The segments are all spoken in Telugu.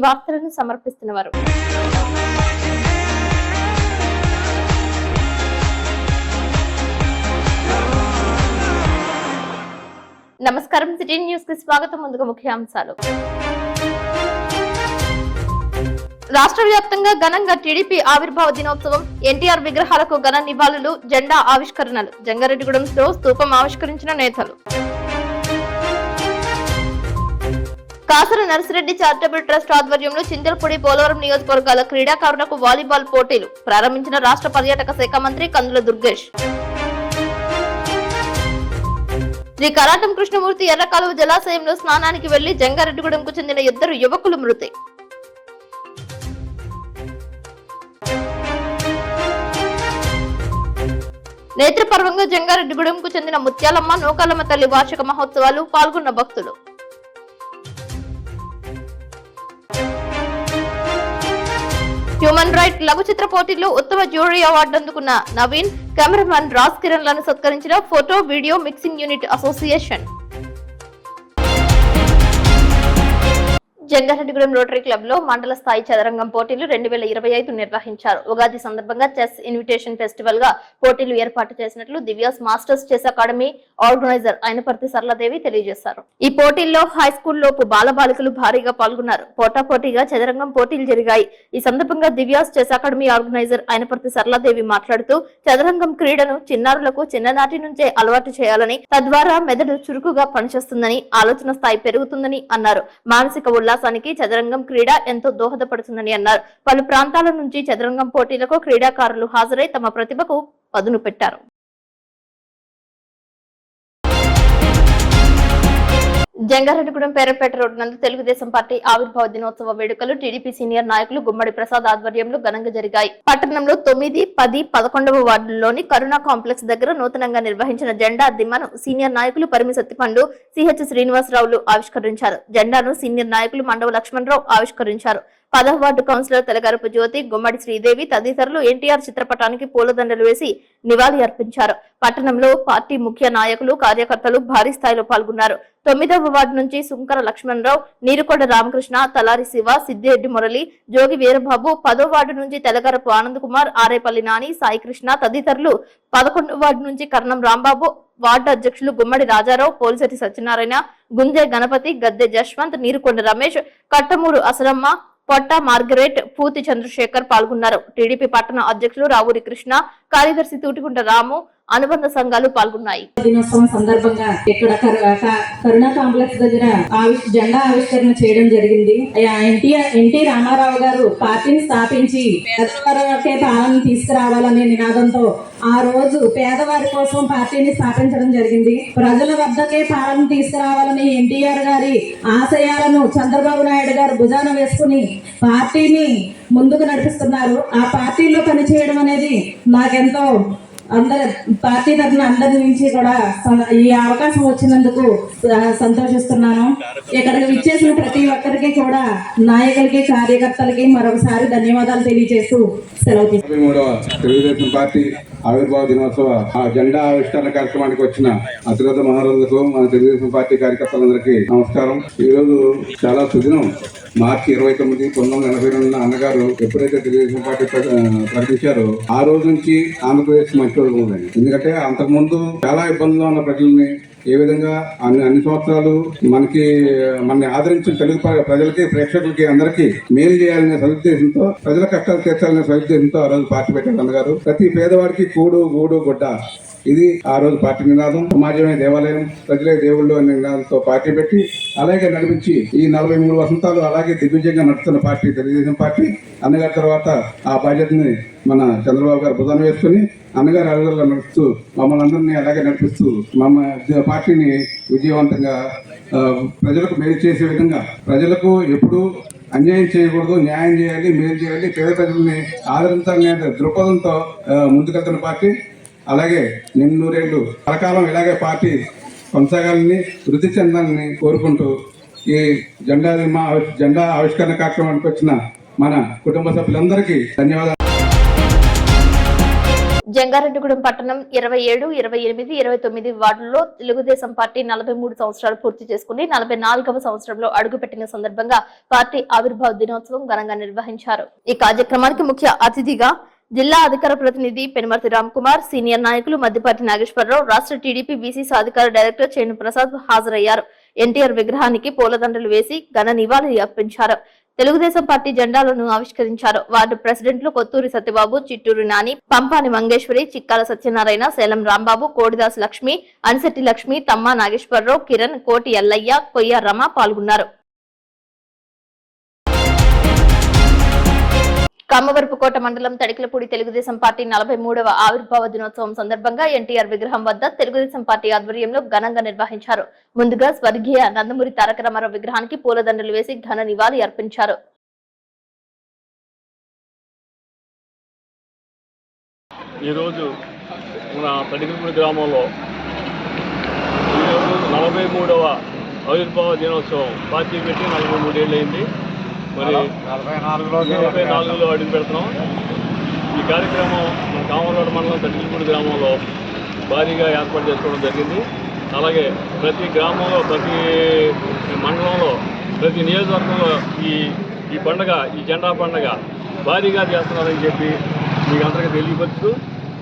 వార్తలను సమర్పిస్తున్నవారు నమస్కారం. సిటీ న్యూస్ కి స్వాగతం. ముందుగా ముఖ్యాంశాలు. రాష్ట్ర వ్యాప్తంగా ఘనంగా టీడీపీ ఆవిర్భావ దినోత్సవం, ఎన్టీఆర్ విగ్రహాలకు ఘన నివాళులు, జెండా ఆవిష్కరణలు. జంగారెడ్డిగూడెంలో స్తూపం ఆవిష్కరించిన నేతలు. కాసర నర్సిరెడ్డి చారిటబుల్ ట్రస్ట్ ఆధ్వర్యంలో చింతలపూడి, పోలవరం నియోజకవర్గాల క్రీడాకారులకు వాలీబాల్ పోటీలు ప్రారంభించిన రాష్ట్ర పర్యాటక శాఖ మంత్రి కందుల దుర్గేష్. శ్రీ కరాటం కృష్ణమూర్తి ఎర్రకాలువ జలాశయంలో స్నానానికి వెళ్లి జంగారెడ్డిగూడెంకు చెందిన 2 యువకులు మృతి. నేత్రపర్వంగా జంగారెడ్డిగూడెంకు చెందిన ముత్యాలమ్మ, నూకాలమ్మ తల్లి వార్షిక మహోత్సవాలు, పాల్గొన్న భక్తులు. హ్యూమన్ రైట్ లఘు చిత్ర పోటీల్లో ఉత్తమ జ్యూరీ అవార్డు అందుకున్న నవీన్, కెమెరామ్యాన్ రాజ్ కిరణ్ లను సత్కరించిన photo video mixing unit association. Jangareddygudem rotary club లో మండల స్థాయి చదరంగం పోటీలు 2025 నిర్వహించారు. ఉగాది సందర్భంగా చెస్ ఇన్విటేషన్ ఫెస్టివల్ గా పోటీలు ఏర్పాటు చేసినట్లు Divya's masters chess academy organiser Ainaparthi Saraladevi తెలియజేశారు. ఈ పోటీల్లో హై స్కూల్ లోపు బాలబాలికలు భారీగా పాల్గొన్నారు. పోటాపోటీగా చదరంగం పోటీలు జరిగాయి. ఈ సందర్భంగా Divya's chess academy organiser Ainaparthi Saraladevi మాట్లాడుతూ చదరంగం క్రీడను చిన్నారులకు చిన్ననాటి నుంచే అలవాటు చేయాలని, తద్వారా మెదడు చురుకుగా పనిచేస్తుందని, ఆలోచన స్థాయి పెరుగుతుందని అన్నారు. మానసిక ఉల్లాసానికి చదరంగం క్రీడ ఎంతో దోహదపడుతుందని అన్నారు. పలు ప్రాంతాల నుంచి చదరంగం పోటీలకు క్రీడాకారులు హాజరై తమ ప్రతిభకు పదును పెట్టారు. జంగారెడ్డిగూడెం పేరపేట రోడ్డు నందు తెలుగుదేశం పార్టీ ఆవిర్భావ దినోత్సవ వేడుకలు టీడీపీ సీనియర్ నాయకులు గుమ్మడి ప్రసాద్ ఆధ్వర్యంలో ఘనంగా జరిగాయి. పట్టణంలో 9, 10, 11వ వార్డుల్లోని కరుణా కాంప్లెక్స్ దగ్గర నూతనంగా నిర్వహించిన జెండా దిమ్మను సీనియర్ నాయకులు పరిమి సత్తిపండు, సిహెచ్ శ్రీనివాసరావులు ఆవిష్కరించారు. జెండాను సీనియర్ నాయకులు మండవ లక్ష్మణరావు ఆవిష్కరించారు. 10వ వార్డు కౌన్సిలర్ తెలగరపు జ్యోతి, గుమ్మడి శ్రీదేవి తదితరులు ఎన్టీఆర్ చిత్రపటానికి పూలదండలు వేసి నివాళి అర్పించారు. పట్టణంలో పార్టీ ముఖ్య నాయకులు, కార్యకర్తలు భారీ స్థాయిలో పాల్గొన్నారు. 9వ వార్డు నుంచి సుంకర లక్ష్మణరావు, నీరుకొండ రామకృష్ణ, తలారి శివ, సిద్దిరెడ్డి మురళి, జోగి వీరబాబు, 10వ వార్డు నుంచి తెలగరపు ఆనంద్ కుమార్, ఆరేపల్లి నాని, సాయి కృష్ణ తదితరులు, 11వ వార్డు నుంచి కర్ణం రాంబాబు, వార్డు అధ్యక్షులు గుమ్మడి రాజారావు, పోలిశెట్టి సత్యనారాయణ, గుంజే గణపతి, గద్దె జశ్వంత్, నీరుకొండ రమేష్, కట్టమూరు అసలమ్మ, పొట్ట మార్గరెట్, పూతి చంద్రశేఖర్ పాల్గొన్నారు. టీడీపీ పట్టణ అధ్యక్షులు రావూరి కృష్ణ, కార్యదర్శి తూటిగుంట రాము, అనుబంధ సంఘాలు పాల్గొన్నాయి. దినోత్సవం సందర్భంగా ఇక్కడ కరుణా కాంప్లెక్స్ దగ్గర జెండా ఆవిష్కరణ చేయడం జరిగింది. ఎన్టీ రామారావు గారు పార్టీని స్థాపించి పేదవారికే పాలన తీసుకురావాలనే నినాదంతో ఆ రోజు పేదవారి కోసం పార్టీని స్థాపించడం జరిగింది. ప్రజల వద్దకే పాలన తీసుకురావాలని ఎన్టీఆర్ గారి ఆశయాలను చంద్రబాబు నాయుడు గారు భుజాన వేసుకుని పార్టీని ముందుకు నడిపిస్తున్నారు. ఆ పార్టీలో పనిచేయడం అనేది నాకెంతో పార్టీ తరఫున అందరి నుంచి కూడా ఈ అవకాశం వచ్చినందుకు సంతోషిస్తున్నాను. ఇక్కడికి విచ్చేసిన ప్రతి ఒక్కరికి కూడా నాయకులకి, కార్యకర్తలకి మరొకసారి ధన్యవాదాలు తెలియజేస్తూ సెలవు తీసుకుంటున్నాను. 33వ తెలుగుదేశం పార్టీ ఆవిర్భావ దినోత్సవ జెండా ఆవిష్కరణ కార్యక్రమానికి వచ్చిన అతిరథ మహారాజులకు, మన తెలుగుదేశం పార్టీ కార్యకర్తలందరికీ నమస్కారం. ఈరోజు చాలా సుదినం. మార్చి 29, 1982 అన్నగారు ఎప్పుడైతే తెలుగుదేశం పార్టీ ప్రకటించారో ఆ రోజు నుంచి ఆంధ్రప్రదేశ్ మంచి రోజు ఉందండి. ఎందుకంటే అంతకుముందు చాలా ఇబ్బందులు ఉన్న ప్రజల్ని ఏ విధంగా అన్ని సంవత్సరాలు మనని ఆదరించిన తెలుగు ప్రజలకి, ప్రేక్షకులకి అందరికీ మేలు చేయాలనే సదుద్దేశంతో, ప్రజల కష్టాలు తీర్చాలనే సదుద్దేశంతో ఆ రోజు పార్టీ పెట్టారు అన్నగారు. ప్రతి పేదవాడికి కూడు, గూడు, గుడ్డ, ఇది ఆ రోజు పార్టీ నినాదం. సమాజమే దేవాలయం, ప్రజలే దేవుళ్ళు అనే నినాదంతో పార్టీ పెట్టి అలాగే నడిపించి ఈ 43 వసంతాలు అలాగే దిగ్విజయంగా నడుస్తున్న పార్టీ తెలుగుదేశం పార్టీ. అన్నగారి తర్వాత ఆ బాధ్యతని మన చంద్రబాబు గారు భుజాన వేసుకుని అన్నగారి అడుగుల్లో నడుస్తూ మమ్మల్ని అందరినీ అలాగే నడిపిస్తూ పార్టీని విజయవంతంగా ప్రజలకు మేలు చేసే విధంగా, ప్రజలకు ఎప్పుడూ అన్యాయం చేయకూడదు, న్యాయం చేయాలి, మేలు చేయాలి, పేద ప్రజల్ని ఆదరించాలనే దృక్పథంతో ముందుకెళ్తున్న పార్టీ. అలాగే నిన్నూరేళ్లు కలకాలం ఇలాగే పార్టీ కొనసాగాలని, వృద్ధి చెందాలని కోరుకుంటూ ఈ జెండా ఆవిష్కరణ కార్యక్రమానికి వచ్చిన మన కుటుంబ సభ్యులందరికీ ధన్యవాదాలు. జంగారెడ్డిగూడెం పట్టణం 27, 28, 29 వార్డుల్లో తెలుగుదేశం పార్టీ 43 సంవత్సరాలు పూర్తి చేసుకుని 44వ సంవత్సరంలో అడుగుపెట్టిన సందర్భంగా పార్టీ ఆవిర్భావ దినోత్సవం ఘనంగా నిర్వహించారు. ఈ కార్యక్రమానికి ముఖ్య అతిథిగా జిల్లా అధికార ప్రతినిధి పెనుమర్తి రామ్ కుమార్, సీనియర్ నాయకులు మద్దిపాటి నాగేశ్వరరావు, రాష్ట్ర టీడీపీ బీసీ సాధికార డైరెక్టర్ చేను ప్రసాద్ హాజరయ్యారు. ఎన్టీఆర్ విగ్రహానికి పూలదండలు వేసి ఘన నివాళి అర్పించారు. తెలుగుదేశం పార్టీ జెండాలను ఆవిష్కరించారు. వార్డు ప్రెసిడెంట్లు కొత్తూరి సత్యబాబు, చిట్టూరు నాని, పంపాని మంగేశ్వరి, చిక్కాల సత్యనారాయణ, సేలం రాంబాబు, కోడిదాస్ లక్ష్మి, అనిశెట్టి లక్ష్మి, తమ్మా నాగేశ్వరరావు, కిరణ్, కోటి ఎల్లయ్య, కొయ్య రమ పాల్గొన్నారు. కామవరపుకోట మండలం తడికలపూడి తెలుగుదేశం పార్టీ 43వ ఆవిర్భావ దినోత్సవం సందర్భంగా ఎన్టీఆర్ విగ్రహం వద్ద తెలుగుదేశం పార్టీ ఆధ్వర్యంలో ఘనంగా నిర్వహించారు. ముందుగా స్వర్గీయ నందమూరి తారక రామారావు విగ్రహానికి పూలదండలు వేసి ఘన నివాళి అర్పించారు. ఈరోజు మన తడికలపూడి గ్రామంలో 43వ ఆవిర్భావ దినోత్సవం పార్టీ పెట్టి 43 ఏళ్ళు అయింది. మరి 44లో అడుగు పెడుతున్నాం. ఈ కార్యక్రమం మన కామరోడ్ మండలం తడికలపూడి గ్రామంలో భారీగా ఏర్పాటు చేసుకోవడం జరిగింది. అలాగే ప్రతి గ్రామంలో, ప్రతి మండలంలో, ప్రతి నియోజకవర్గంలో ఈ పండుగ, ఈ జెండా పండుగ భారీగా చేస్తున్నారని చెప్పి మీకు అందరికీ తెలియపరుస్తూ,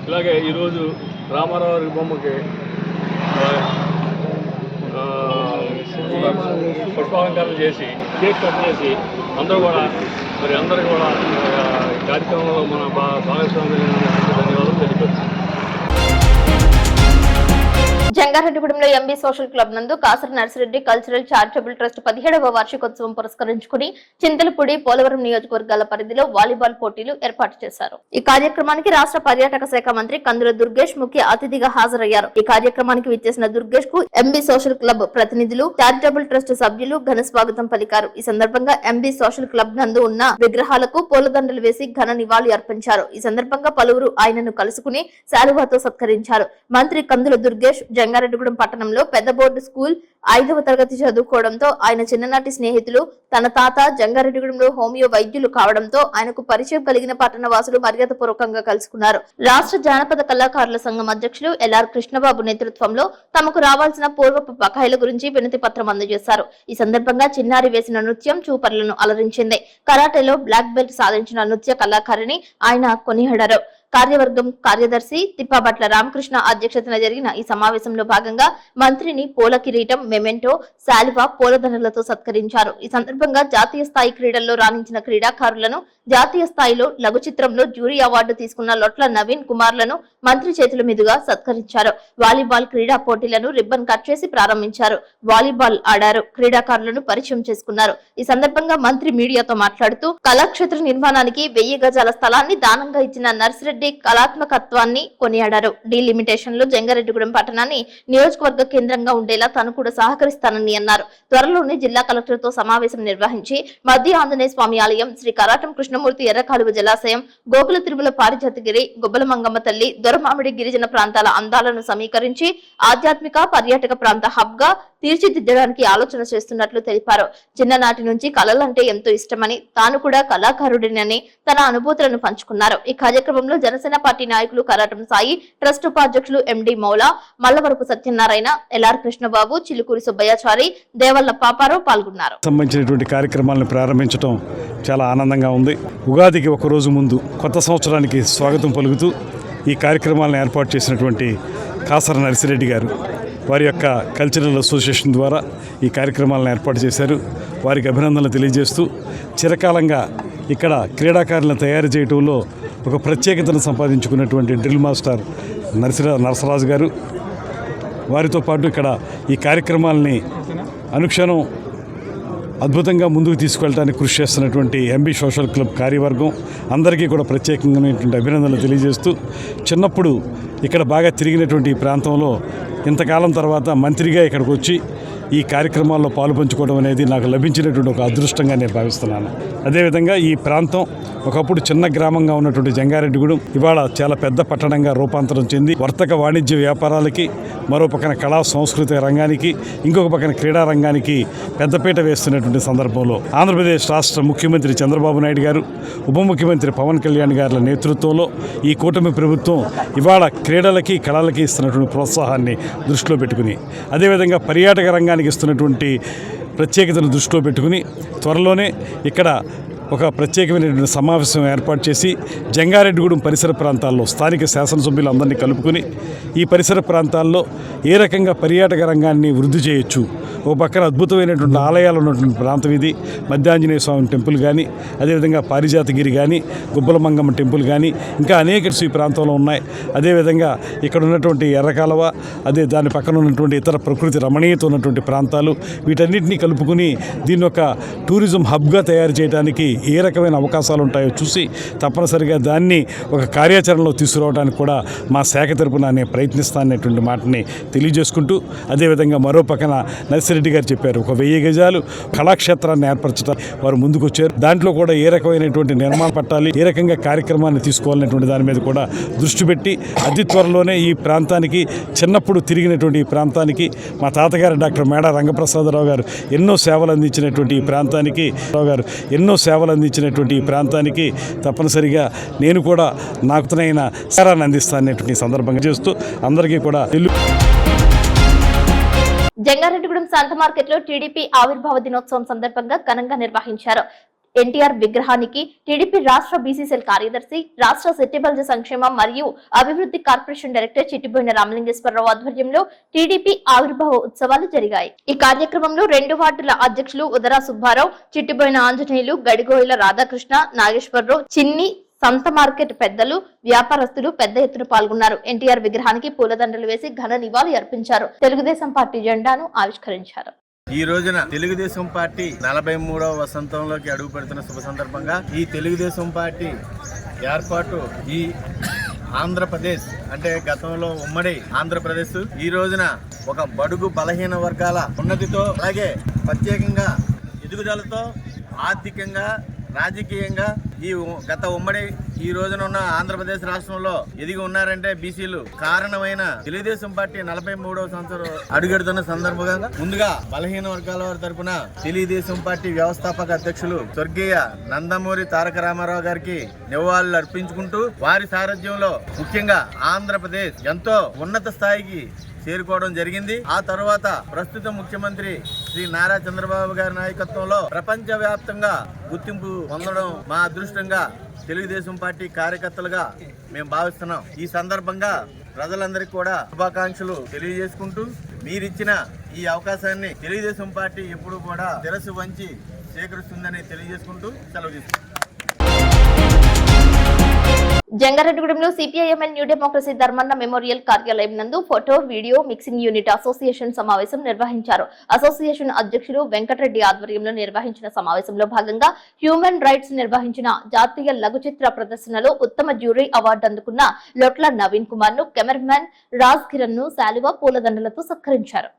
ఇలాగే ఈరోజు రామారావు బొమ్మకి పుష్పాలంకరణ చేసి కేక్ కట్ చేసి అందరూ కూడా ఈ కార్యక్రమంలో మన భాగస్వామ్యం ధన్యవాదాలు తెలియపరుస్తున్నాం. జంగారెడ్డిగూడెంలో ఎంబీ సోషల్ క్లబ్ నందు Kasara Narsireddy cultural charitable trust 17వ వార్షికోత్సవం పురస్కరించుకుని చింతలపూడి, పోలవరం నియోజకవర్గాల పరిధిలో వాలీబాల్ పోటీలు ఏర్పాటు చేశారు. ఈ కార్యక్రమానికి రాష్ట్ర పర్యాటక శాఖ మంత్రి కందుల దుర్గేష్ ముఖ్య అతిథిగా హాజరయ్యారు. ఈ కార్యక్రమానికి విచ్చేసిన దుర్గేష్ కు ఎంబీ సోషల్ క్లబ్ ప్రతినిధులు, చారిటబుల్ ట్రస్ట్ సభ్యులు ఘన స్వాగతం పలికారు. ఈ సందర్భంగా ఎంబీ సోషల్ క్లబ్ నందు ఉన్న విగ్రహాలకు పూలదండలు వేసి ఘన నివాళి అర్పించారు. ఈ సందర్భంగా పలువురు ఆయనను కలుసుకుని శాలువాతో సత్కరించారు. మంత్రి కందుల దుర్గేష్ జంగారెడ్డిగూడెం పట్టణంలో పెద్ద బోర్డు స్కూల్ 5వ తరగతి చదువుకోవడంతో ఆయన చిన్ననాటి స్నేహితులు, తన తాత జంగారెడ్డిగూడెంలో హోమియో వైద్యులు కావడంతో ఆయనకు పరిచయం కలిగిన పట్టణవాసులు మర్యాదపూర్వకంగా కలుసుకున్నారు. రాష్ట్ర జానపద కళాకారుల సంఘం అధ్యక్షులు ఎల్ఆర్ కృష్ణబాబు నేతృత్వంలో తమకు రావాల్సిన పూర్వపు బకాయిల గురించి వినతి పత్రం అందజేశారు. ఈ సందర్భంగా చిన్నారి వేసిన నృత్యం చూపర్లను అలరించింది. కరాటేలో బ్లాక్ బెల్ట్ సాధించిన నృత్య కళాకారిని ఆయన కొనియాడారు. కార్యవర్గం కార్యదర్శి తిప్పాబట్ల రామకృష్ణ అధ్యక్షతన జరిగిన ఈ సమావేశంలో భాగంగా మంత్రిని పూల కిరీటం, మెమెంటో, శాలువా, పూలదండలతో సత్కరించారు. ఈ సందర్భంగా జాతీయ స్థాయి క్రీడల్లో రాణించిన క్రీడాకారులను, జాతీయ స్థాయిలో లఘు చిత్రంలో జ్యూరీ అవార్డు తీసుకున్న లొట్ల నవీన్ కుమార్లను మంత్రి చేతుల మీదుగా సత్కరించారు. వాలీబాల్ క్రీడా పోటీలను రిబ్బన్ కట్ చేసి ప్రారంభించారు. వాలీబాల్ ఆడారు. క్రీడాకారులను పరిచయం చేసుకున్నారు. ఈ సందర్భంగా మంత్రి మీడియాతో మాట్లాడుతూ కళాక్షేత్ర నిర్మాణానికి 1000 గజాల స్థలాన్ని దానంగా ఇచ్చిన నర్సిరెడ్డి కళాత్మకత్వాన్ని కొనియాడారు. డీలిమిటేషన్ లో జంగారెడ్డిగూడెం పట్టణాన్ని నియోజకవర్గ కేంద్రంగా ఉండేలా తాను కూడా సహకరిస్తానని అన్నారు. త్వరలోనే జిల్లా కలెక్టర్ తో సమావేశం నిర్వహించి మధ్య ఆంజనేయ స్వామి ఆలయం, శ్రీ కరాటం కృష్ణమూర్తి ఎర్రకాలువ జలాశయం, గోకుల తిరుమల పారిజాతగిరి, గుబ్బల మంగమ్మ తల్లి, దొరమామిడి గిరిజన ప్రాంతాల అందాలను సమీకరించి ఆధ్యాత్మిక పర్యాటక ప్రాంత హబ్ గా తీర్చిదిద్దడానికి ఆలోచన చేస్తున్నట్లు తెలిపారు. చిన్ననాటి నుంచి కళలంటే ఎంతో ఇష్టమని, తాను కూడా కళాకారుడినని తన అనుభూతులను పంచుకున్నారు. ఈ కార్యక్రమంలో జనసేన పార్టీ నాయకులు కరాటం సాయి, ట్రస్ట్ ఉపాధ్యక్షులు ఎండి మౌలా, మల్లవరపు సత్యనారాయణ, ఎల్ఆర్ కృష్ణబాబు, చిలుకూరి సుబ్బయ్యాచారి, దేవల్ల పాపారావు పాల్గొన్నారు. సంబంధించినటువంటి కార్యక్రమాలను ప్రారంభించడం చాలా ఆనందంగా ఉంది. ఉగాదికి ఒక రోజు ముందు కొత్త సంవత్సరానికి స్వాగతం పలుకుతూ ఈ కార్యక్రమాలను ఏర్పాటు చేసినటువంటి కాసర నర్సిరెడ్డి గారు, వారి యొక్క కల్చరల్ అసోసియేషన్ ద్వారా ఈ కార్యక్రమాలను ఏర్పాటు చేశారు. వారికి అభినందనలు తెలియజేస్తూ, చిరకాలంగా ఇక్కడ క్రీడాకారులను తయారు చేయడంలో ఒక ప్రత్యేకతను సంపాదించుకున్నటువంటి డ్రిల్ మాస్టర్ నరసరాజు గారు, వారితో పాటు ఇక్కడ ఈ కార్యక్రమాలని అనుక్షణం అద్భుతంగా ముందుకు తీసుకెళ్ళడానికి కృషి చేస్తున్నటువంటి ఎంబీ సోషల్ క్లబ్ కార్యవర్గం అందరికీ కూడా ప్రత్యేకమైనటువంటి అభినందనలు తెలియజేస్తూ, చిన్నప్పుడు ఇక్కడ బాగా తిరిగినటువంటి ఈ ప్రాంతంలో ఇంతకాలం తర్వాత మంత్రిగా ఇక్కడికి వచ్చి ఈ కార్యక్రమాల్లో పాలుపంచుకోవడం అనేది నాకు లభించినటువంటి ఒక అదృష్టంగా నేను భావిస్తున్నాను. అదేవిధంగా ఈ ప్రాంతం ఒకప్పుడు చిన్న గ్రామంగా ఉన్నటువంటి జంగారెడ్డిగూడెం ఇవాళ చాలా పెద్ద పట్టణంగా రూపాంతరం చెంది వర్తక వాణిజ్య వ్యాపారాలకి, మరో పక్కన కళా సాంస్కృతిక రంగానికి, ఇంకొక పక్కన క్రీడా రంగానికి పెద్దపీట వేస్తున్నటువంటి సందర్భంలో ఆంధ్రప్రదేశ్ రాష్ట్ర ముఖ్యమంత్రి చంద్రబాబు నాయుడు గారు, ఉప ముఖ్యమంత్రి పవన్ కళ్యాణ్ గారి నేతృత్వంలో ఈ కూటమి ప్రభుత్వం ఇవాళ క్రీడలకి, కళలకి ఇస్తున్నటువంటి ప్రోత్సాహాన్ని దృష్టిలో పెట్టుకుని, అదేవిధంగా పర్యాటక రంగానికి ఇస్తున్నటువంటి ప్రత్యేకతను దృష్టిలో పెట్టుకుని త్వరలోనే ఇక్కడ ఒక ప్రత్యేకమైనటువంటి సమావేశం ఏర్పాటు చేసి జంగారెడ్డిగూడెం పరిసర ప్రాంతాల్లో స్థానిక శాసనసభ్యులందరినీ కలుపుకొని ఈ పరిసర ప్రాంతాల్లో ఏ రకంగా పర్యాటక రంగాన్ని వృద్ధి చేయొచ్చు, ఓ పక్కన అద్భుతమైనటువంటి ఆలయాలు ఉన్నటువంటి ప్రాంతం ఇది. మధ్యాంజనేయ స్వామి టెంపుల్ కానీ, అదేవిధంగా పారిజాతగిరి కానీ, గుబ్బలమంగమ్మ టెంపుల్ కానీ, ఇంకా అనేక ఈ ప్రాంతంలో ఉన్నాయి. అదేవిధంగా ఇక్కడ ఉన్నటువంటి ఎర్రకాలవ, అదే దాని పక్కన ఉన్నటువంటి ఇతర ప్రకృతి రమణీయత ఉన్నటువంటి ప్రాంతాలు, వీటన్నిటినీ కలుపుకుని దీన్ని ఒక టూరిజం హబ్గా తయారు చేయడానికి ఏ రకమైన అవకాశాలు ఉంటాయో చూసి తప్పనిసరిగా దాన్ని ఒక కార్యాచరణలో తీసుకురావడానికి కూడా మా శాఖ తరపున నేను ప్రయత్నిస్తాననేటువంటి మాటని తెలియజేసుకుంటూ, అదేవిధంగా మరో పక్కన నర్సిరెడ్డి గారు చెప్పారు, ఒక 1000 గజాలు కళాక్షేత్రాన్ని ఏర్పరచడానికి వారు ముందుకు వచ్చారు. దాంట్లో కూడా ఏ రకమైనటువంటి నిర్మాణం పట్టాలి, ఏ రకంగా కార్యక్రమాన్ని తీసుకోవాలనేటువంటి దాని మీద కూడా దృష్టి పెట్టి అతి త్వరలోనే ఈ ప్రాంతానికి, చిన్నప్పుడు తిరిగినటువంటి ఈ ప్రాంతానికి మా తాతగారు డాక్టర్ మేడ రంగప్రసాదరావు గారు ఎన్నో సేవలు అందించినటువంటి ఈ ప్రాంతానికి తప్పనిసరిగా నేను కూడా నాకునైన సేరాన్ని అందిస్తాననేటువంటి సందర్భంగా చేస్తూ అందరికీ కూడా జంగారెడ్డిగూడెం శాంత మార్కెట్ లో టీడీపీ ఆవిర్భావ దినోత్సవం సందర్భంగా ఘనంగా నిర్వహించారు. ఎన్టీఆర్ విగ్రహానికి టీడీపీ రాష్ట్ర బీసీసీఎల్ కార్యదర్శి, రాష్ట్ర సెట్టిబల్జ సంక్షేమ మరియు అభివృద్ధి కార్పొరేషన్ డైరెక్టర్ చిట్టిబోయిన రామలింగేశ్వరరావు ఆధ్వర్యంలో టీడీపీ ఆవిర్భావ ఉత్సవాలు జరిగాయి. ఈ కార్యక్రమంలో 2 వార్డుల అధ్యక్షులు ఉదరా సుబ్బారావు, చిట్టిబోయిన ఆంజనేయులు, గడిగోయిల రాధాకృష్ణ, నాగేశ్వరరావు, చిన్ని, సంత మార్కెట్ పెద్దలు, వ్యాపారస్తులు పెద్ద ఎత్తున పాల్గొన్నారు. ఎన్టీఆర్ విగ్రహానికి పూలదండలు వేసి ఘన నివాళి అర్పించారు. తెలుగుదేశం పార్టీ జెండాను ఆవిష్కరించారు. ఈ రోజున తెలుగుదేశం పార్టీ 43వ వసంతంలోకి అడుగు పెడుతున్న శుభ సందర్భంగా ఈ తెలుగుదేశం పార్టీ ఏర్పాటు ఈ ఆంధ్రప్రదేశ్ అంటే గతంలో ఉమ్మడి ఆంధ్రప్రదేశ్ ఈ రోజున ఒక బడుగు బలహీన వర్గాల ఉన్నతితో, అలాగే ప్రత్యేకంగా ఎదుగుదలతో, ఆర్థికంగా, రాజకీయంగా ఈ గత ఉమ్మడి ఈ రోజున ఉన్న ఆంధ్రప్రదేశ్ రాష్ట్రంలో ఎదిగి ఉన్నారంటే బీసీలు కారణమైన తెలుగుదేశం పార్టీ 43వ సంవత్సరం అడుగెడుతున్న సందర్భంగా ముందుగా బలహీన వర్గాల వారి తరపున తెలుగుదేశం పార్టీ వ్యవస్థాపక అధ్యక్షులు స్వర్గీయ నందమూరి తారక రామారావు గారికి నివాళులు అర్పించుకుంటూ వారి సారథ్యంలో ముఖ్యంగా ఆంధ్రప్రదేశ్ ఎంతో ఉన్నత స్థాయికి చేరుకోవడం జరిగింది. ఆ తర్వాత ప్రస్తుత ముఖ్యమంత్రి శ్రీ నారా చంద్రబాబు గారి నాయకత్వంలో ప్రపంచ వ్యాప్తంగా గుర్తింపు పొందడం మా అదృష్టంగా తెలుగుదేశం పార్టీ కార్యకర్తలుగా మేము భావిస్తున్నాం. ఈ సందర్భంగా ప్రజలందరికీ కూడా శుభాకాంక్షలు తెలియజేసుకుంటూ, మీరిచ్చిన ఈ అవకాశాన్ని తెలుగుదేశం పార్టీ ఎప్పుడు కూడా శిరస్సు వంచి స్వీకరిస్తుందని తెలియజేసుకుంటూ సెలవు తీసుకుంటాం. జంగారెడ్డిగూడెంలో C P I M L new democracy Dharmanna memorial కార్యాలయం నందు photo, video mixing unit association సమావేశం నిర్వహించారు. అసోసియేషన్ అధ్యక్షులు వెంకటరెడ్డి ఆధ్వర్యంలో నిర్వహించిన సమావేశంలో భాగంగా హ్యూమన్ రైట్స్ నిర్వహించిన జాతీయ లఘు చిత్ర ప్రదర్శనలో ఉత్తమ జ్యూరీ అవార్డు అందుకున్న లొట్ల నవీన్ కుమార్ ను కెమెరామ్యాన్ రాజ్ కిరణ్ ను శాలువా, పూలదండలతో సత్కరించారు.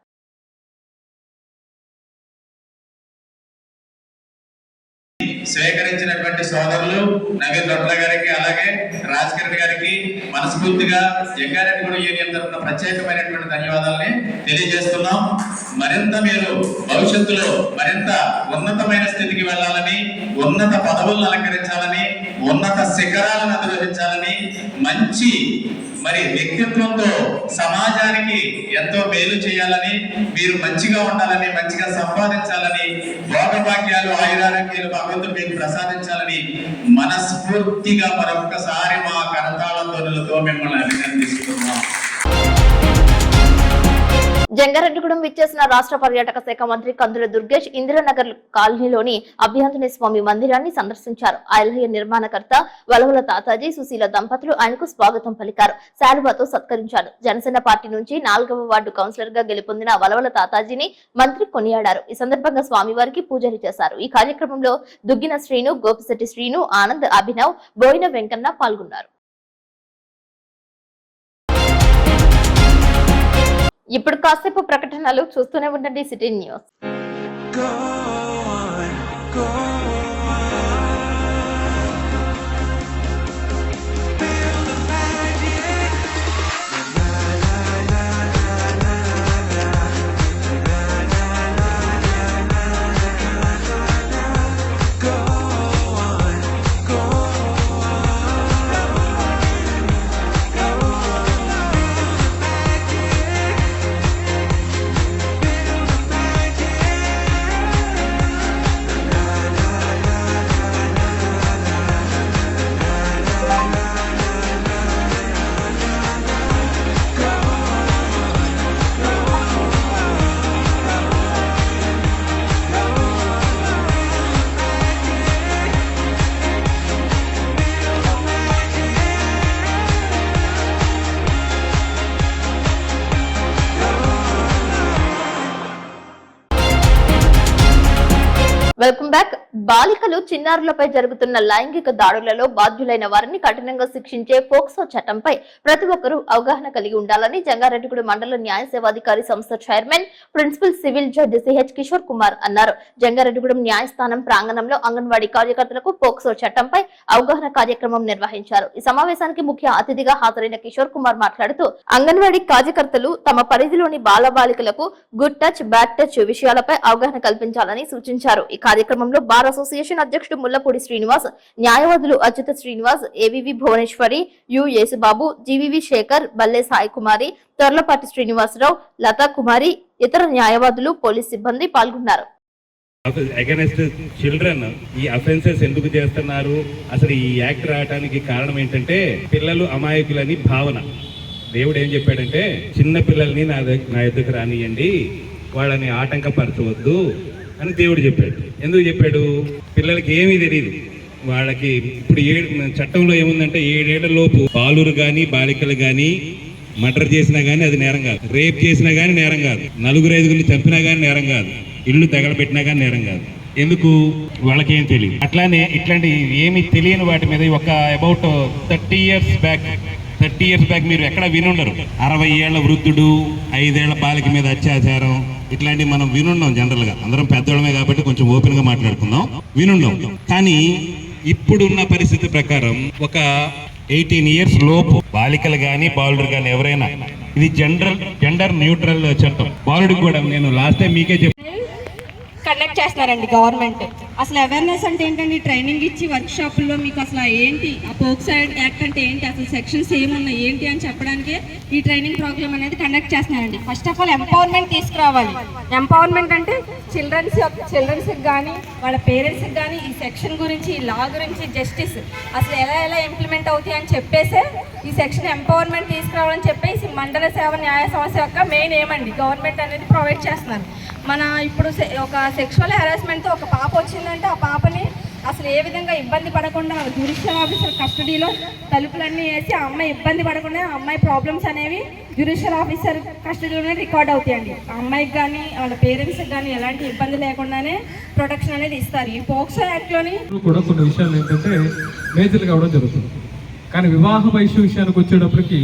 సేకరించినటువంటి సోదరులు నవీన్ రొట్ల గారికి, అలాగే రాజ్ కిరణ్ గారికి మనస్ఫూర్తిగా జంగారెడ్డిగూడెం యూనియన్ తరఫున ప్రత్యేకమైనటువంటి ధన్యవాదాలని తెలియజేస్తున్నాం. మరింత మీరు భవిష్యత్తులో మరింత ఉన్నతమైన స్థితికి వెళ్ళాలని, ఉన్నత పదవులను అలంకరించాలని, ఉన్నత శిఖరాలను అధిరోహించాలని, మంచి వ్యక్తిత్వంతో సమాజానికి ఎంతో మేలు చేయాలని, మీరు మంచిగా ఉండాలని, మంచిగా సంపాదించాలని, భోగభాగ్యాలు, ఆయురారోగ్యాలు భగవంతుడు మీకు ప్రసాదించాలని మనస్ఫూర్తిగా మరొకసారి మా కరతాళ ధ్వనులతో మిమ్మల్ని అభినందిస్తున్నాం. జంగారెడ్డిగూడెం విచ్చేసిన రాష్ట్ర పర్యాటక శాఖ మంత్రి కందుల దుర్గేష్ ఇందిరానగర్ కాలనీలోని అభ్యాంజనేయ స్వామి మందిరాన్ని సందర్శించారు. ఆలయ నిర్మాణకర్త వలవల తాతాజీ, సుశీల దంపతులు ఆయనకు స్వాగతం పలికారు, శాలువాతో సత్కరించారు. జనసేన పార్టీ నుంచి 4వ వార్డు కౌన్సిలర్ గా గెలుపొందిన వలవల తాతాజీని మంత్రి కొనియాడారు. ఈ సందర్భంగా స్వామివారికి పూజలు చేశారు. ఈ కార్యక్రమంలో దుగ్గిన శ్రీను, గోపిశెట్టి శ్రీను, ఆనంద్, అభినవ్, బోయిన వెంకన్న పాల్గొన్నారు. ఇప్పుడు కాసేపు ప్రకటనలు చూస్తూనే ఉండండి సిటీ న్యూస్. Welcome back. బాలికలు చిన్నారులపై జరుగుతున్న లైంగిక దాడులలో బాధ్యులైన వారిని కఠినంగా శిక్షించే పోక్సో చట్టంపై ప్రతి ఒక్కరూ అవగాహన కలిగి ఉండాలని జంగారెడ్డిగూడెం మండల న్యాయ సేవాధికారి సంస్థ chairman principal civil judge CH Kishore Kumar అన్నారు. జంగారెడ్డిగూడెం న్యాయస్థానం ప్రాంగణంలో అంగన్వాడీ కార్యకర్తలకు పోక్సో చట్టంపై అవగాహన కార్యక్రమం నిర్వహించారు. ఈ సమావేశానికి ముఖ్య అతిథిగా హాజరైన కిషోర్ కుమార్ మాట్లాడుతూ అంగన్వాడీ కార్యకర్తలు తమ పరిధిలోని బాలబాలికలకు గుడ్ టచ్ బ్యాడ్ టచ్ విషయాలపై అవగాహన కల్పించాలని సూచించారు. ఈ కార్యక్రమంలో బార్ అసోసియేషన్ అధ్యక్షుడు ముల్లపూడి శ్రీనివాస్, న్యాయవాదులు అచ్యుత శ్రీనివాస్, ఏవివి భువనేశ్వరి, యు యేసుబాబు, జీవివి శేఖర్, బల్లె సాయి కుమారి, తొర్లపాటి శ్రీనివాసరావు, లతా కుమారి, ఇతర న్యాయవాదులు, పోలీస్ సిబ్బంది పాల్గొన్నారు. అగైనెస్ట్ చిల్డ్రన్ ఈ అఫెన్సెస్ ఎందుకు చేస్తున్నారు, అసలు ఈ యాక్ట్ రావడానికి కారణం ఏంటంటే పిల్లలు అమాయకులని భావన. దేవుడు ఏం చెప్పాడంటే చిన్న పిల్లల్ని నా ఎద్దుకు రానియండి, వాళ్ళని ఆటంకపరచవద్దు అని దేవుడు చెప్పాడు. ఎందుకు చెప్పాడు? పిల్లలకి ఏమీ తెలియదు. వాళ్ళకి ఇప్పుడు చట్టంలో ఏముందంటే 7 ఏళ్ల లోపు బాలురు గాని బాలికలు గాని మర్డర్ చేసినా గానీ అది నేరం కాదు, రేప్ చేసినా గానీ నేరం కాదు, 4-5 చంపినా గానీ నేరం కాదు, ఇల్లు తగలబెట్టినా గానీ నేరం కాదు. ఎందుకు? వాళ్ళకేం తెలియదు. అట్లానే ఇట్లాంటి ఏమి తెలియని వాటి మీద ఒక అబౌట్ 30 ఇయర్స్ బ్యాక్ మీరు ఎక్కడ వినుండరు. 60 ఏళ్ల వృద్ధుడు 5 ఏళ్ల బాలిక మీద అత్యాచారం ఇట్లాంటివి మనం వినుండం. జనరల్ గా అందరం పెద్దోళ్ళమే కాబట్టి కొంచెం ఓపెన్ గా మాట్లాడుకుందాం, వినుండం. కానీ ఇప్పుడున్న పరిస్థితి ప్రకారం ఒక 18 ఇయర్స్ లోపు బాలికలు గాని బాలుడు గాని ఎవరైనా, ఇది జెండర్ న్యూట్రల్ చట్టం. బాలుడికి కూడా నేను లాస్ట్ టైం మీకే కండక్ట్ చేస్తున్నారండి గవర్నమెంట్. అసలు అవేర్నెస్ అంటే ఏంటండి, ట్రైనింగ్ ఇచ్చి వర్క్ షాపుల్లో మీకు అసలు ఏంటి ఆ పోక్సో యాక్ట్ అంటే ఏంటి, అసలు సెక్షన్స్ ఏమున్నాయి ఏంటి అని చెప్పడానికి ఈ ట్రైనింగ్ ప్రోగ్రామ్ అనేది కండక్ట్ చేస్తున్నారండి. ఫస్ట్ ఆఫ్ ఆల్ ఎంపవర్మెంట్ తీసుకురావాలి. ఎంపవర్మెంట్ అంటే చిల్డ్రన్స్కి కానీ వాళ్ళ పేరెంట్స్కి కానీ ఈ సెక్షన్ గురించి, ఈ లా గురించి, జస్టిస్ అసలు ఎలా ఇంప్లిమెంట్ అవుతాయి అని చెప్పేసే ఈ సెక్షన్ ఎంపవర్మెంట్ తీసుకురావాలని చెప్పేసి మండల సేవ న్యాయ సమస్య యొక్క మెయిన్ ఏమండి గవర్నమెంట్ అనేది ప్రొవైడ్ చేస్తున్నారు. మన ఇప్పుడు ఒక సెక్షువల్ హెరాస్మెంట్తో ఒక పాప వచ్చిందంటే ఆ పాపని అసలు ఏ విధంగా ఇబ్బంది పడకుండా జ్యుడిషియల్ ఆఫీసర్ కస్టడీలో తలుపులన్నీ వేసి ఆ అమ్మాయి ఇబ్బంది పడకుండా ఆ అమ్మాయి ప్రాబ్లమ్స్ అనేవి జ్యుడిషియల్ ఆఫీసర్ కస్టడీలోనే రికార్డ్ అవుతాయండి. ఆ అమ్మాయికి కానీ వాళ్ళ పేరెంట్స్కి కానీ ఎలాంటి ఇబ్బంది లేకుండానే ప్రొటెక్షన్ అనేది ఇస్తారు. ఈ పోక్సో యాక్ట్లోని కూడా కొన్ని విషయాలు ఏంటంటే మేజర్ కావడం జరుగుతుంది. కానీ వివాహ వయసు విషయానికి వచ్చేటప్పటికి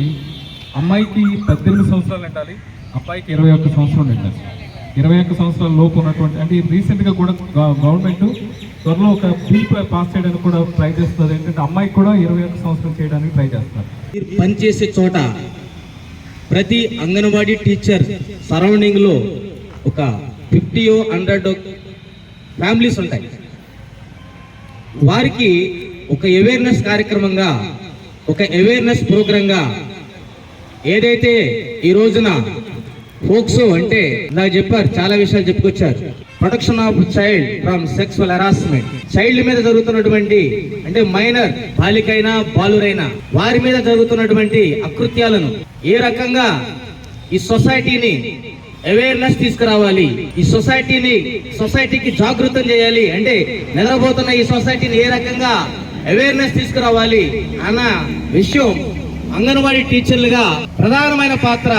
అమ్మాయికి 18 సంవత్సరాలు ఉండాలి, అబ్బాయికి 21 సంవత్సరాలు ఉండాలి. 21 సంవత్సరాల లోపు ఉన్నటువంటి, అంటే రీసెంట్గా కూడా గవర్నమెంట్ త్వరలో ఒక బిల్ పాస్ చేయడానికి కూడా ట్రై చేస్తుంది. ఏంటంటే అమ్మాయికి కూడా 21 సంవత్సరం చేయడానికి ట్రై చేస్తారు. పనిచేసే చోట ప్రతి అంగన్వాడీ టీచర్ సరౌండింగ్లో ఒక 50-100 ఫ్యామిలీస్ ఉంటాయి. వారికి ఒక అవేర్నెస్ కార్యక్రమంగా, ఒక అవేర్నెస్ ప్రోగ్రాంగా ఏదైతే ఈ రోజున పోక్సో అంటే నాకు చెప్పారు, చాలా విషయాలు చెప్పుకొచ్చారు. Protection of child from sexual harassment, child మీద జరుగుతున్నటువంటి అంటే మైనర్ బాలికైనా బాలురైనా వారి మీద జరుగుతున్నటువంటి అకృత్యాలను ఏ రకంగా ఈ సొసైటీని అవేర్నెస్ తీసుకురావాలి, ఈ సొసైటీకి జాగృతం చేయాలి, అంటే నిద్రపోతున్న ఈ సొసైటీని ఏ రకంగా అవేర్నెస్ తీసుకురావాలి అన్న విషయం అంగన్వాడీ టీచర్లుగా ప్రధానమైన పాత్ర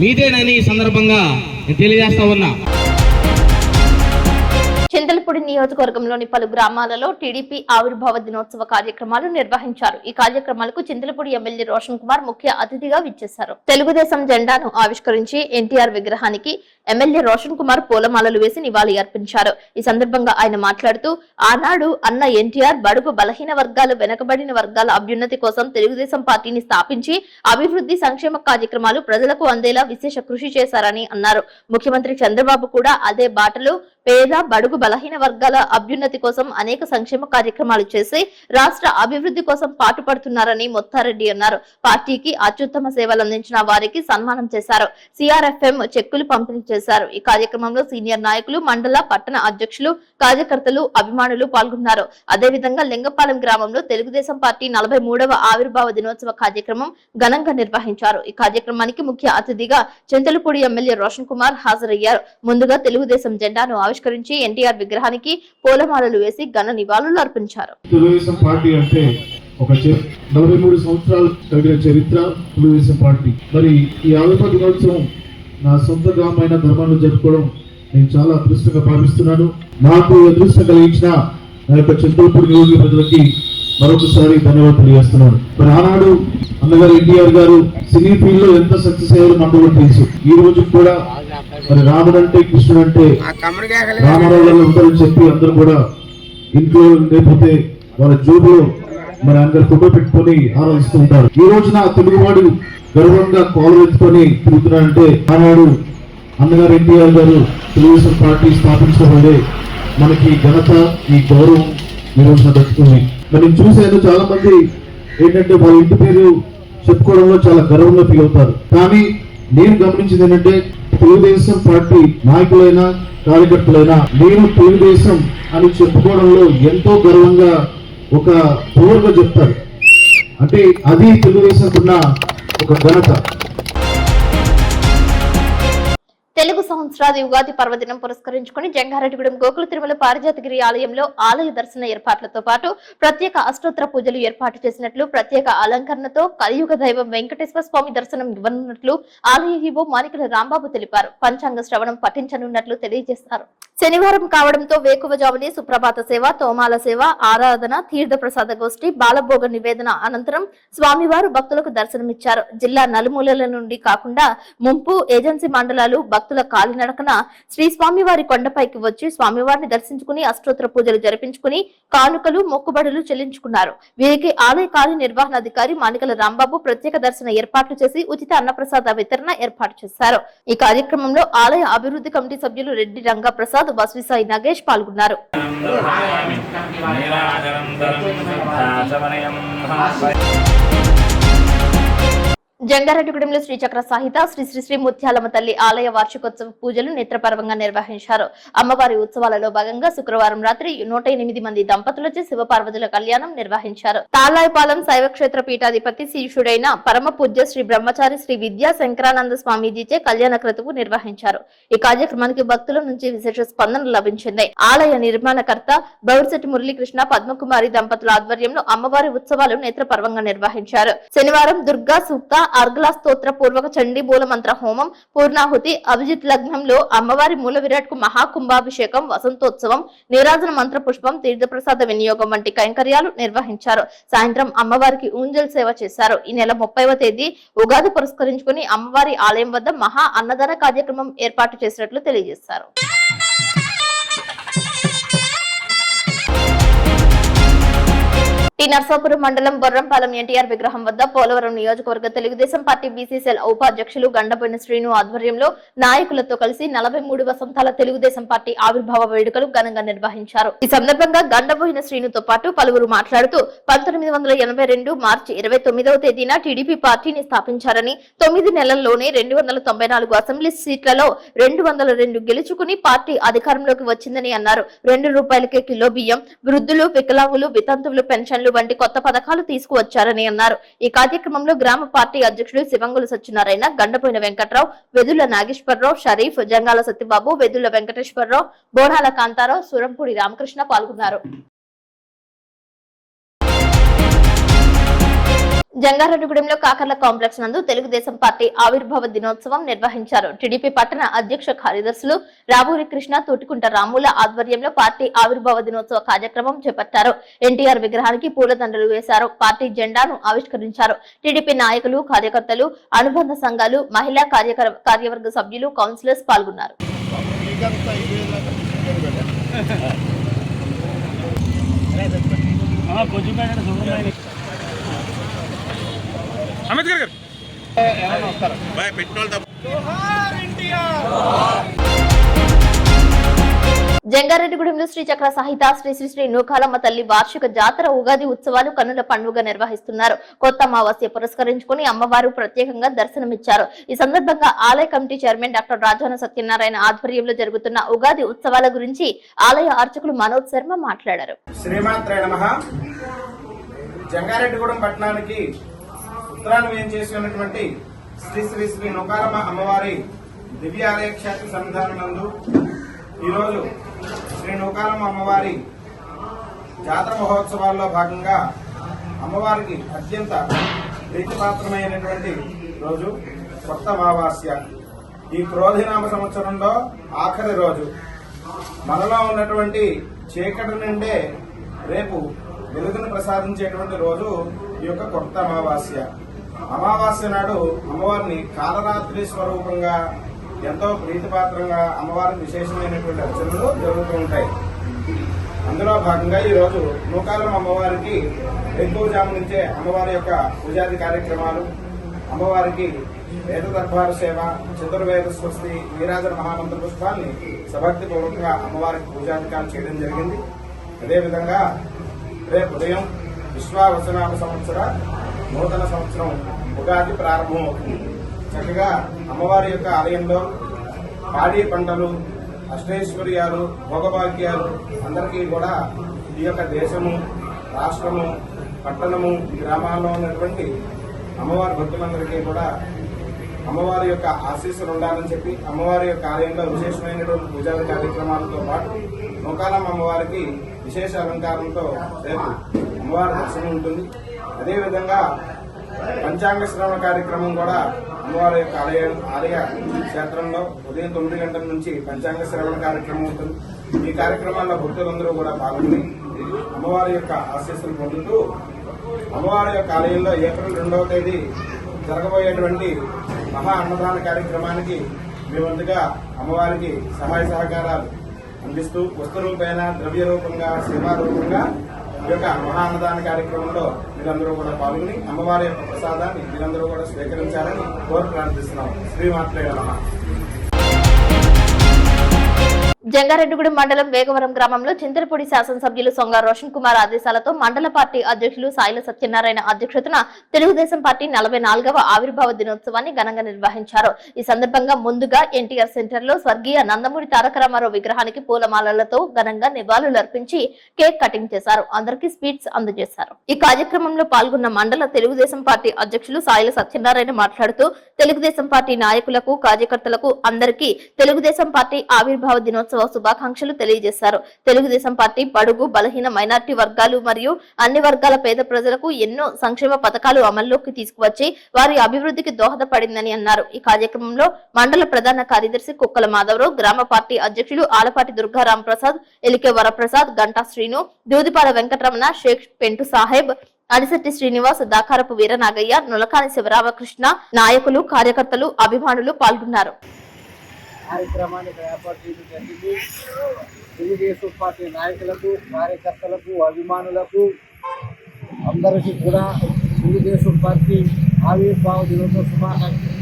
మీదేనని ఈ సందర్భంగా నేను తెలియజేస్తా ఉన్నా. చింతలపూడి నియోజకవర్గంలోని పలు గ్రామాలలో టీడీపీ ఆవిర్భావ దినోత్సవ కార్యక్రమాలు నిర్వహించారు. ఈ కార్యక్రమాలకు చింతలపూడి ఎమ్మెల్యే రోషన్ కుమార్ ముఖ్య అతిథిగా విచ్చేశారు. తెలుగుదేశం జెండాను ఆవిష్కరించి ఎన్టీఆర్ విగ్రహానికి ఎమ్మెల్యే రోషన్ కుమార్ పూలమాలలు వేసి నివాళి అర్పించారు. ఈ సందర్భంగా ఆయన మాట్లాడుతూ, ఆనాడు అన్న ఎన్టీఆర్ బడుగు బలహీన వర్గాలు, వెనుకబడిన వర్గాల అభ్యున్నతి కోసం తెలుగుదేశం పార్టీని స్థాపించి అభివృద్ధి సంక్షేమ కార్యక్రమాలు ప్రజలకు అందేలా విశేష కృషి చేశారని అన్నారు. ముఖ్యమంత్రి చంద్రబాబు కూడా అదే బాటలో పేద బడుగు బలహీన వర్గాల అభ్యున్నతి కోసం అనేక సంక్షేమ కార్యక్రమాలు చేసి రాష్ట్ర అభివృద్ధి కోసం పాటుపడుతున్నారని మొత్తారెడ్డి అన్నారు. పార్టీకి అత్యుత్తమ సేవలు అందించిన వారికి సన్మానం చేశారు. సిఆర్ఎఫ్ఎం చెక్కులు పంపిణీ చేశారు. ఈ కార్యక్రమంలో సీనియర్ నాయకులు, మండల, పట్టణ అధ్యక్షులు, కార్యకర్తలు, అభిమానులు పాల్గొన్నారు. అదేవిధంగా లింగపాలెం గ్రామంలో తెలుగుదేశం పార్టీ 43వ ఆవిర్భావ దినోత్సవ కార్యక్రమం ఘనంగా నిర్వహించారు. ఈ కార్యక్రమానికి ముఖ్య అతిథిగా చింతలపూడి ఎమ్మెల్యే రోషన్ కుమార్ హాజరయ్యారు. ముందుగా తెలుగుదేశం జెండాను ఆవిష్కరించి ఎన్టీఆర్ విగ్రహానికి పూలమాలలు వేసి ఘన నివాళులు అర్పించారు. తెలుగుదేశం పార్టీ అంటే ఒక 43 సంవత్సరాలు కలిగిన చరిత్ర తెలుగుదేశం పార్టీ. మరి ఈ ఆవిర్భావ దినోత్సవం నా సొంత గ్రామమైన ధర్మాన్ని జరుపుకోవడం నేను చాలా అదృష్టంగా భావిస్తున్నాను. నాకు అదృష్టం కలిగించిన నా యొక్క చింతలపూడి నియోజక ప్రజలకి మరొకసారి ధన్యవాదాలు తెలియజేస్తున్నాను. మరి ఆనాడు అన్నగారు ఎన్టీఆర్ గారు సినీ ఫీల్డ్ లో ఎంత సక్సెస్ అయ్యారో మనకు తెలుసు. ఈ రోజు కూడా మరి రాముడు అంటే, కృష్ణుడు అంటే రామారావు గారు ఉంటారని చెప్పి అందరూ కూడా ఇంట్లో లేకపోతే వాళ్ళ జోబులో మరి అందరు ఫోటో పెట్టుకొని ఆరాధిస్తూ ఉంటారు. ఈ రోజున తెలుగువాడు గర్వంగా కాలు ఎత్తుకొని తిరుగుతున్నాడంటే ఆనాడు అన్నగారు ఎన్టీఆర్ గారు తెలుగుదేశం పార్టీ స్థాపించబడే మనకి ఘనత, ఈ గౌరవం ఈ రోజున దక్కుతుంది. మరి నేను చూసాను చాలా మంది ఏంటంటే వాళ్ళ ఇంటి పేరు చెప్పుకోవడంలో చాలా గర్వంగా ఫీల్ అవుతారు. కానీ నేను గమనించింది ఏంటంటే తెలుగుదేశం పార్టీ నాయకులైనా, కార్యకర్తలైనా నేను తెలుగుదేశం అని చెప్పుకోవడంలో ఎంతో గర్వంగా ఒక పవర్గా చెప్తారు. అంటే అది తెలుగుదేశం ఉన్న ఒక ఘనత. తెలుగు సంవత్సరాది ఉగాది పర్వదినం పురస్కరించుకుని జంగారెడ్డిగూడెం గోకుల తిరుమల పారిజాతగిరి ఆలయంలో ఆలయ దర్శన ఏర్పాట్లతో పాటు ప్రత్యేక అష్టోత్తర పూజలు ఏర్పాటు చేసినట్లు, ప్రత్యేక అలంకరణతో కలియుగ దైవం వెంకటేశ్వర స్వామి దర్శనం ఇవ్వనున్నట్లు ఆలయ ఈవో మానికల రాంబాబు తెలిపారు. పంచాంగ శ్రవణం పఠించనున్నట్లు తెలియజేస్తారు. శనివారం కావడంతో వేకువజామునే సుప్రభాత సేవ, తోమాల సేవ, ఆరాధన, తీర్థ ప్రసాద గోష్ఠి, బాలభోగ నివేదన అనంతరం స్వామివారు భక్తులకు దర్శనమిచ్చారు. జిల్లా నలుమూలల నుండి కాకుండా ముంపు ఏజెన్సీ మండలాలు భక్తుల కాలినడకన శ్రీ స్వామివారి కొండపైకి వచ్చి స్వామివారిని దర్శించుకుని అష్టోత్తర పూజలు జరిపించుకుని కానుకలు, మొక్కుబడులు చెల్లించుకున్నారు. వీరికి ఆలయ కార్యనిర్వహణాధికారి మానికల రాంబాబు ప్రత్యేక దర్శన ఏర్పాట్లు చేసి ఉచిత అన్నప్రసాద వితరణ ఏర్పాటు చేశారు. ఈ కార్యక్రమంలో ఆలయ అభివృద్ధి కమిటీ సభ్యులు రెడ్డి రంగా ప్రసాద్, బస్విసాయి నాగేష్ పాల్గొన్నారు. జంగారెడ్డిగూడెంలో శ్రీచక్ర సాహిత శ్రీ శ్రీ శ్రీ ముత్యాలమ్మ తల్లి ఆలయ వార్షికోత్సవ పూజలు నేత్రపర్వంగా నిర్వహించారు. అమ్మవారి ఉత్సవాలలో భాగంగా శుక్రవారం రాత్రి 108 మంది దంపతులచే శివపార్వతుల కళ్యాణం నిర్వహించారు. తాళాయపాలెం శైవక్షేత్ర పీఠాధిపతి శిష్యుడైన పరమ పూజ్య శ్రీ బ్రహ్మచారి శ్రీ విద్యా శంకరానంద స్వామీజీచే కళ్యాణ క్రతువు నిర్వహించారు. ఈ కార్యక్రమానికి భక్తుల నుంచి విశేష స్పందన లభించింది. ఆలయ నిర్మాణకర్త బౌర్శెట్టి మురళీకృష్ణ, పద్మకుమారి దంపతుల ఆధ్వర్యంలో అమ్మవారి ఉత్సవాలు నేత్రపర్వంగా నిర్వహించారు. శనివారం దుర్గా సూక్త, అర్గళ స్తోత్ర పూర్వక చండీ మూల మంత్ర హోమం, పూర్ణాహుతి, అభిజిత్ లగ్నంలో అమ్మవారి మూల విరాట్ కు మహాకుంభాభిషేకం, వసంతోత్సవం, నీరాజన మంత్ర పుష్పం, తీర్థప్రసాద వినియోగం వంటి కైంకర్యాలు నిర్వహించారు. సాయంత్రం అమ్మవారికి ఊంజల్ సేవ చేశారు. ఈ నెల 30వ తేదీ ఉగాది పురస్కరించుకుని అమ్మవారి ఆలయం వద్ద మహా అన్నదాన కార్యక్రమం ఏర్పాటు చేసినట్లు తెలియజేశారు. టి నర్సాపురం మండలం బొర్రంపాలెం ఎన్టీఆర్ విగ్రహం వద్ద పోలవరం నియోజకవర్గ తెలుగుదేశం పార్టీ బీసీసీఎల్ ఉపాధ్యక్షులు గండబోయిన శ్రీను ఆధ్వర్యంలో నాయకులతో కలిసి 43 వసంతాల తెలుగుదేశం పార్టీ ఆవిర్భావ వేడుకలు ఘనంగా నిర్వహించారు. ఈ సందర్భంగా గండబోయిన శ్రీనుతో పాటు పలువురు మాట్లాడుతూ 1982 మార్చి 29వ తేదీన టీడీపీ పార్టీని స్థాపించారని, 9 నెలల్లోనే 294 అసెంబ్లీ సీట్లలో 202 గెలుచుకుని పార్టీ అధికారంలోకి వచ్చిందని అన్నారు. ₹2 కిలో బియ్యం, వృద్ధులు, వికలాంగులు, వితంతువులు పెన్షన్లు వంటి కొత్త పథకాలు తీసుకువచ్చారని అన్నారు. ఈ కార్యక్రమంలో గ్రామ పార్టీ అధ్యక్షుడు శివంగుల సత్యనారాయణ, గండపోయిన వెంకట్రావు, వెదుళ్ల నాగేశ్వరరావు, షరీఫ్, జంగాల సత్యబాబు, వెదుళ్ల వెంకటేశ్వరరావు, బోనాల కాంతారావు, సురంపూడి రామకృష్ణ పాల్గొన్నారు. జంగారెడ్డిగూడెంలో కాకర్ల కాంప్లెక్స్ నందు తెలుగుదేశం పార్టీ ఆవిర్భావ దినోత్సవం నిర్వహించారు. టీడీపీ పట్టణ అధ్యక్ష కార్యదర్శులు రావూరి కృష్ణ, తోటికుంట రాముల ఆధ్వర్యంలో పార్టీ ఆవిర్భావ దినోత్సవ కార్యక్రమం చేపట్టారు. ఎన్టీఆర్ విగ్రహానికి పూలదండలు వేశారు. పార్టీ జెండాను ఆవిష్కరించారు. టీడీపీ నాయకులు, కార్యకర్తలు, అనుబంధ సంఘాలు, మహిళా కార్యవర్గ సభ్యులు, కౌన్సిలర్స్ పాల్గొన్నారు. జంగారెడ్డిగూడెంలో శ్రీ చక్ర సహిత శ్రీ శ్రీ శ్రీ నూకాలమ్మ తల్లి వార్షిక జాతర ఉగాది ఉత్సవాలు కన్నుల పండుగ నిర్వహిస్తున్నారు. కొత్త అమావాస్య పురస్కరించుకుని అమ్మవారు ప్రత్యేకంగా దర్శనమిచ్చారు. ఈ సందర్భంగా ఆలయ committee chairman doctor Rajana Satyanarayana ఆధ్వర్యంలో జరుగుతున్న ఉగాది ఉత్సవాల గురించి ఆలయ అర్చకులు మనోజ్ శర్మ మాట్లాడారు. శ్రీమాత్రే నమః. జంగారెడ్డిగూడెం పట్టణానికి ఉత్తరాన్ని వేయం చేసి ఉన్నటువంటి శ్రీ శ్రీ శ్రీ నూకాలమ్మ అమ్మవారి దివ్యాలయ క్షేత్ర సన్నిధానం నందు ఈరోజు శ్రీ నూకాలమ్మ అమ్మవారి జాతర మహోత్సవాల్లో భాగంగా అమ్మవారికి అత్యంత ప్రీతిపాత్రమైనటువంటి రోజు కొత్త అమావాస్య. ఈ క్రోధినామ సంవత్సరంలో ఆఖరి రోజు. మనలో ఉన్నటువంటి చీకటి నుండే రేపు వెలుగును ప్రసాదించేటువంటి రోజు ఈ యొక్క కొత్త అమావాస్య. అమావాస్య నాడు అమ్మవారిని కాలరాత్రి స్వరూపంగా ఎంతో ప్రీతిపాత్రంగా అమ్మవారికి విశేషమైనటువంటి అర్చనలు జరుగుతూ ఉంటాయి. అందులో భాగంగా ఈ రోజు నూకాలమ్మ అమ్మవారికి ఎక్కువజాము నుంచే అమ్మవారి యొక్క పూజాది కార్యక్రమాలు, అమ్మవారికి వేద దర్బార సేవ, చతుర్వేద స్వస్తి, వీరాజన మహామంత్ర పుష్పాన్ని సభక్తి పూర్వకంగా అమ్మవారికి పూజాధికారం చేయడం జరిగింది. అదేవిధంగా రేపు ఉదయం విశ్వావసనామ సంవత్సర నూతన సంవత్సరం ఉగాది ప్రారంభమవుతుంది. చక్కగా అమ్మవారి యొక్క ఆలయంలో పాడి పంటలు, అష్టైశ్వర్యాలు, భోగభాగ్యాలు అందరికీ కూడా ఈ యొక్క దేశము, రాష్ట్రము, పట్టణము, గ్రామాల్లో ఉన్నటువంటి అమ్మవారి భక్తులందరికీ కూడా అమ్మవారి యొక్క ఆశీస్సులు ఉండాలని చెప్పి అమ్మవారి యొక్క ఆలయంలో విశేషమైనటువంటి పూజా కార్యక్రమాలతో పాటు నూకాలమ్మ అమ్మవారికి విశేష అలంకారంతో రేపు అమ్మవారి దర్శనం ఉంటుంది. అదేవిధంగా పంచాంగ శ్రవణ కార్యక్రమం కూడా అమ్మవారి యొక్క ఆలయ క్షేత్రంలో ఉదయం 9 గంటల నుంచి పంచాంగ శ్రవణ కార్యక్రమం ఉంటుంది. ఈ కార్యక్రమాల్లో భక్తులందరూ కూడా పాల్గొని అమ్మవారి యొక్క ఆశీస్సులు పొందుతూ అమ్మవారి యొక్క ఆలయంలో ఏప్రిల్ 2వ తేదీ జరగబోయేటువంటి మహా అన్నదాన కార్యక్రమానికి మేమంతగా అమ్మవారికి సహాయ సహకారాలు అందిస్తూ వస్తు రూపేణ, ద్రవ్య రూపంగా, సేవా రూపంగా ఈ యొక్క మహా అన్నదాన కార్యక్రమంలో మీరందరూ కూడా పాల్గొని అమ్మవారి యొక్క ప్రసాదాన్ని మీరందరూ కూడా స్వీకరించాలని కోరి ప్రార్థిస్తున్నాం. శ్రీమాత్రే నమః. జంగారెడ్డిగూడెం మండలం వేగవరం గ్రామంలో చింతలపూడి శాసనసభ్యులు సొంగ రోషన్ కుమార్ ఆదేశాలతో మండల పార్టీ అధ్యక్షులు సాయిల సత్యనారాయణ అధ్యక్షతన తెలుగుదేశం పార్టీ 44వ ఆవిర్భావ దినోత్సవాన్ని ఘనంగా నిర్వహించారు. ఈ సందర్భంగా ముందుగా ఎన్టీఆర్ సెంటర్ లో స్వర్గీయ నందమూరి తారక రామారావు విగ్రహానికి పూలమాలలతో ఘనంగా నివాళులర్పించి కేక్ కటింగ్ చేశారు. అందరికీ స్వీట్స్ అందజేశారు. ఈ కార్యక్రమంలో పాల్గొన్న మండల తెలుగుదేశం పార్టీ అధ్యక్షులు సాయిల సత్యనారాయణ మాట్లాడుతూ తెలుగుదేశం పార్టీ నాయకులకు, కార్యకర్తలకు అందరికీ తెలుగుదేశం పార్టీ ఆవిర్భావ దినోత్సవ శుభాకాంక్షలు తెలియజేశారు. తెలుగుదేశం పార్టీ బడుగు, బలహీన, మైనార్టీ వర్గాలు మరియు అన్ని వర్గాల పేద ప్రజలకు ఎన్నో సంక్షేమ పథకాలు అమల్లోకి తీసుకువచ్చి వారి అభివృద్ధికి దోహదపడిందని అన్నారు. ఈ కార్యక్రమంలో మండల ప్రధాన కార్యదర్శి కుక్కల మాధవరావు, గ్రామ పార్టీ అధ్యక్షులు ఆలపాటి దుర్గారాం ప్రసాద్, ఎలికే వరప్రసాద్, గంటా శ్రీను, దూదిపాల వెంకటరమణ, షేక్ పెంటు సాహెబ్, అడిశెట్టి శ్రీనివాస్, దాకారపు వీరనాగయ్య, నులకాని శివరామకృష్ణ, నాయకులు, కార్యకర్తలు, అభిమానులు పాల్గొన్నారు. కార్యక్రమాన్ని ఏర్పాటు చేయడం జరిగింది. తెలుగుదేశం పార్టీ నాయకులకు, కార్యకర్తలకు, అభిమానులకు అందరికీ కూడా తెలుగుదేశం పార్టీ ఆవిర్భావ దినోత్సవ శుభాకాంక్షలు.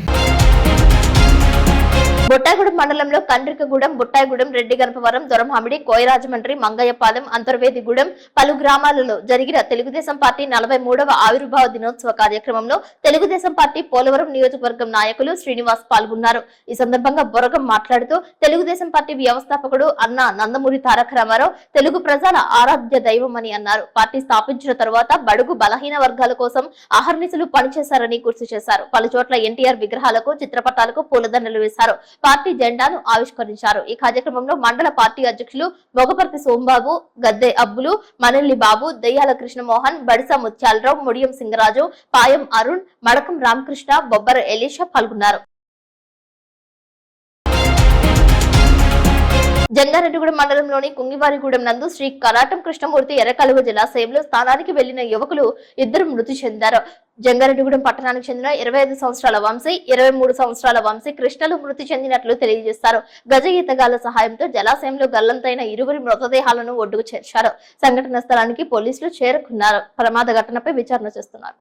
బొట్టాయిగూడెం మండలంలో కండ్రికగూడెం, బుట్టాయిగూడెం, రెడ్డి గణపవరం, దొరమామిడి, కోయరాజమండ్రి, మంగయ్యపాలెం, అంతర్వేదిగూడెం పలు గ్రామాలలో జరిగిన తెలుగుదేశం పార్టీ 43వ ఆవిర్భావ దినోత్సవ కార్యక్రమంలో తెలుగుదేశం పార్టీ పోలవరం నియోజకవర్గం నాయకులు శ్రీనివాస్ పాల్గొన్నారు. ఈ సందర్భంగా బొరగం మాట్లాడుతూ తెలుగుదేశం పార్టీ వ్యవస్థాపకుడు అన్న నందమూరి తారక రామారావు తెలుగు ప్రజల ఆరాధ్య దైవమని అన్నారు. పార్టీ స్థాపించిన తరువాత బడుగు, బలహీన వర్గాల కోసం అహర్నిశలు పనిచేశారని గుర్తు చేశారు. పలుచోట్ల ఎన్టీఆర్ విగ్రహాలకు, చిత్రపటాలకు పూలదండలు వేశారు. పార్టీ జెండాను ఆవిష్కరించారు. ఈ కార్యక్రమంలో మండల పార్టీ అధ్యక్షులు మొగపర్తి సోంబాబు, గద్దె అబ్బులు, మనల్లి బాబు, దయ్యాల కృష్ణమోహన్, బడిస ముత్యాలరావు, ముడియం సింగరాజు, పాయం అరుణ్, మడకం రామకృష్ణ, బొబ్బర ఎలీషా పాల్గొన్నారు. జంగారెడ్డిగూడెం మండలంలోని కుంగివారిగూడెం నందు శ్రీ కరాటం కృష్ణమూర్తి ఎర్రకాలువ జలాశయంలో స్నానానికి వెళ్లిన యువకులు ఇద్దరు మృతి చెందారు. జంగారెడ్డిగూడెం పట్టణానికి చెందిన 25 సంవత్సరాల వంశీ, 23 సంవత్సరాల వంశీ కృష్ణలు మృతి చెందినట్లు తెలియజేశారు. గజ ఈతగాళ్ల సహాయంతో జలాశయంలో గల్లంతైన ఇరువురి మృతదేహాలను ఒడ్డుకు చేర్చారు. సంఘటన స్థలానికి పోలీసులు చేరుకున్నారు. ప్రమాద ఘటనపై విచారణ చేస్తున్నారు.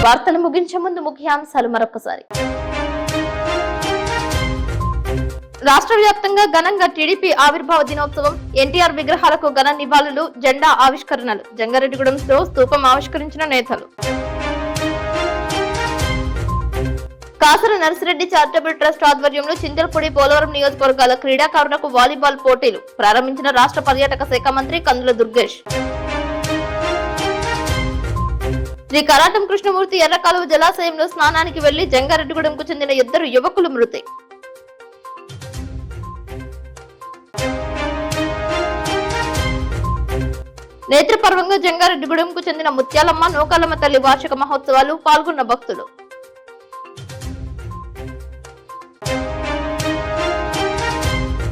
వార్తలు ముగించే ముందు ముఖ్యాంశాలు మరొకసారి. రాష్ట్ర వ్యాప్తంగా ఘనంగా టీడీపీ ఆవిర్భావ దినోత్సవం, ఎన్టీఆర్ విగ్రహాలకు ఘన నివాళులు, జెండా ఆవిష్కరణలు, జంగారెడ్డిగూడెంలో స్తూపం ఆవిష్కరించిన నేతలు. కాసర నర్సిరెడ్డి చారిటబుల్ ట్రస్ట్ ఆధ్వర్యంలో చింతలపూడి, పోలవరం నియోజకవర్గాల క్రీడాకారులకు వాలీబాల్ పోటీలు ప్రారంభించిన రాష్ట్ర పర్యాటక శాఖ మంత్రి కందుల దుర్గేష్. శ్రీ కరాటం కృష్ణమూర్తి ఎర్రకాలువ జలాశయంలో స్నానానికి వెళ్లి జంగారెడ్డిగూడెంకు చెందిన ఇద్దరు యువకులు మృతి. నేత్రపర్వంగా జంగారెడ్డిగూడెంకు చెందిన ముత్యాలమ్మ, నూకాలమ్మ తల్లి వార్షిక మహోత్సవాలు, పాల్గొన్న భక్తులు.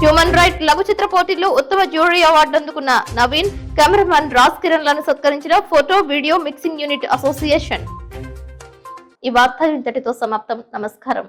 హ్యూమన్ రైట్ లఘు చిత్ర పోటీల్లో ఉత్తమ జ్యూరీ అవార్డు అందుకున్న నవీన్, కెమెరామన్ రాజ్ కిరణ్ లను సత్కరించిన photo video mixing unit association. ఈ వార్తలు ఇంతటితో సమాప్తం. నమస్కారం.